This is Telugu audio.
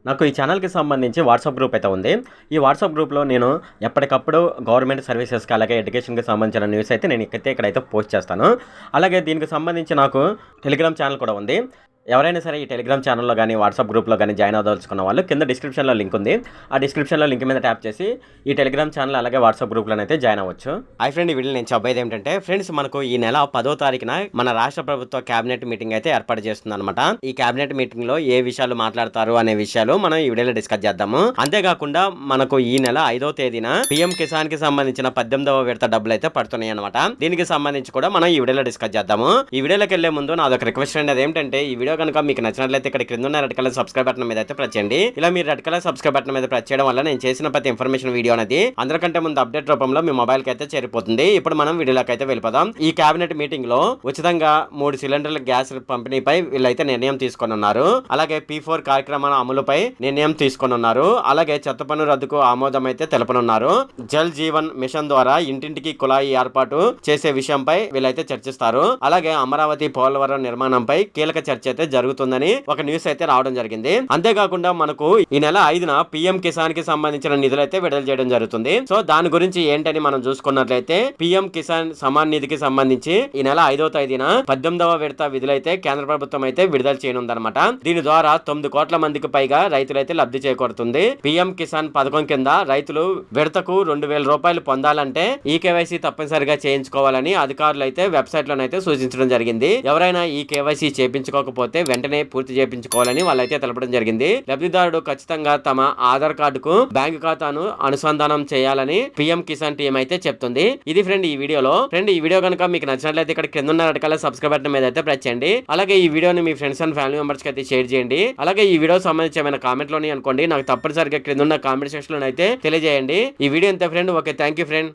నాకు ఈ ఛానల్‌కి సంబంధించి వాట్సాప్ గ్రూప్ అయితే ఉంది. ఈ వాట్సాప్ గ్రూప్‌లో నేను ఎప్పటికప్పుడు గవర్నమెంట్ సర్వీసెస్‌కి అలాగే ఎడ్యుకేషన్‌కి సంబంధించిన న్యూస్ అయితే నేను ఇక్కడైతే పోస్ట్ చేస్తాను. అలాగే దీనికి సంబంధించి నాకు టెలిగ్రామ్ ఛానల్ కూడా ఉంది. ఎవరైనా సరే ఈ టెలిగ్రామ్ ఛానల్‌లో గాని, వాట్సాప్ గ్రూప్‌లో గాని జాయిన్ అవ్వదలుచుకున్న వాళ్ళు కింద డిస్క్రిప్షన్‌లో లింక్ ఉంది. ఆ డిస్క్రిప్షన్‌లో లింక్ మీద ట్యాప్ చేసి ఈ టెలిగ్రామ్ ఛానల్ అలాగే వాట్సాప్ గ్రూప్‌లోనైతే జాయిన్ అవ్వచ్చు. హాయ్ ఫ్రెండ్, ఈ వీడియోలో నేను చెప్పేది ఏంటంటే ఫ్రెండ్స్, మనకు ఈ నెల 10వ తారీఖున మన రాష్ట్ర ప్రభుత్వ క్యాబినెట్ మీటింగ్ అయితే ఏర్పాటు చేస్తుందన్నమాట. ఈ క్యాబినెట్ మీటింగ్‌లో ఏ విషయాలు మాట్లాడతారు అనే విషయాలు మనం ఈ వీడియోలో డిస్కస్ చేద్దాము. అంతేకాకుండా మనకు ఈ నెల 5వ తేదీన పీఎం కిసాన్ కి సంబంధించిన 18వ విడత డబ్బులు అయితే పడుతున్నాయి అన్నమాట. దీనికి సంబంధించి కూడా మనం ఈ వీడియోలో డిస్కస్ చేద్దాము. ఈ వీడియోలోకి వెళ్లే ముందు నాదొక రిక్వెస్ట్ అండి. అదేంటంటే ఈ వీడియో కనుక మీకు నచ్చినట్లయితే ఇక్కడ క్రింద ఉన్న రెడ్ కలర్ సబ్స్క్రైబ్ బటన్ మీద అయితే ప్రెస్ చేయండి. ఇలా మీరు రెడ్ కలర్ సబ్స్క్రైబ్ బటన్ మీద ప్రెస్ చేయడం వల్ల నేను చేసిన ప్రతి ఇన్ఫర్మేషన్ వీడియో అనేది అందరికంటే ముందు అప్డేట్ రూపంలో మీ మొబైల్ కి అయితే చేరిపోతుంది. ఇప్పుడు మనం వీడియోలోకి అయితే వెళ్ళిపోదాం. ఈ కేబినెట్ మీటింగ్ లో ఉచితంగా 3 సిలిండర్ల గ్యాస్ పంపిణీపై వీళ్ళైతే నిర్ణయం తీసుకొని ఉన్నారు. అలాగే P4 కార్యక్రమాల అమలుపై నిర్ణయం తీసుకొని ఉన్నారు. అలాగే చెత్త పన్ను రద్దుకు ఆమోదం అయితే తెలపనున్నారు. జల్ జీవన్ మిషన్ ద్వారా ఇంటింటికి కుళాయి ఏర్పాటు చేసే విషయంపై వీళ్ళైతే చర్చిస్తారు. అలాగే అమరావతి పోలవరం నిర్మాణంపై కీలక చర్చ అయితే జరుగుతుందని ఒక న్యూస్ అయితే రావడం జరిగింది. అంతేకాకుండా మనకు ఈ నెల 5న పీఎం కిసాన్ కి సంబంధించిన నిధులు అయితే విడుదల చేయడం జరుగుతుంది. సో దాని గురించి ఏంటని మనం చూసుకున్నట్లయితే పీఎం కిసాన్ సమాన్ నిధికి సంబంధించి ఈ నెల 5వ తేదీన 18వ విడత విధులైతే కేంద్ర ప్రభుత్వం అయితే విడుదల చేయనుందన్నమాట. దీని ద్వారా 9 కోట్ల మందికి పైగా రైతులైతే లబ్ధి చేకూరుతుంది. పీఎం కిసాన్ పథకం కింద రైతులు విడతకు 2,000 రూపాయలు పొందాలంటే ఈ కేవైసీ తప్పనిసరిగా చేయించుకోవాలని అధికారులు అయితే వెబ్సైట్ లోనైతే సూచించడం జరిగింది. ఎవరైనా ఈ కేవైసీ చేయించుకోకపోతే వెంటనే పూర్తి చేయించుకోవాలని వాళ్ళైతే తెలపడం జరిగింది. లబ్ధిదారుడు ఖచ్చితంగా తమ ఆధార్ కార్డుకు బ్యాంకు ఖాతాను అనుసంధానం చేయాలని పీఎం కిసాన్ టీం అయితే చెప్తుంది. ఇది ఫ్రెండ్ ఈ వీడియోలో. ఫ్రెండ్ ఈ వీడియో కనుక మీకు నచ్చినట్లయితే ఇక్కడ కింద ఉన్న రెడ్ కలర్ సబ్స్క్రైబ్ బటన్ మీద అయితే ప్రెస్ చేయండి. అలాగే ఈ వీడియోని మీ ఫ్రెండ్స్ అండ్ ఫ్యామిలీ మెంబర్స్ కి అయితే షేర్ చేయండి. అలాగే ఈ వీడియో సంబంధించి ఏమైనా కామెంట్ లోని అనుకోండి, నాకు తప్పనిసరిగా క్రింద ఉన్న కామెంట్ సెక్షన్ లో అయితే తెలియజేయండి. ఈ వీడియో ఎంత friend. Okay, thank you friend.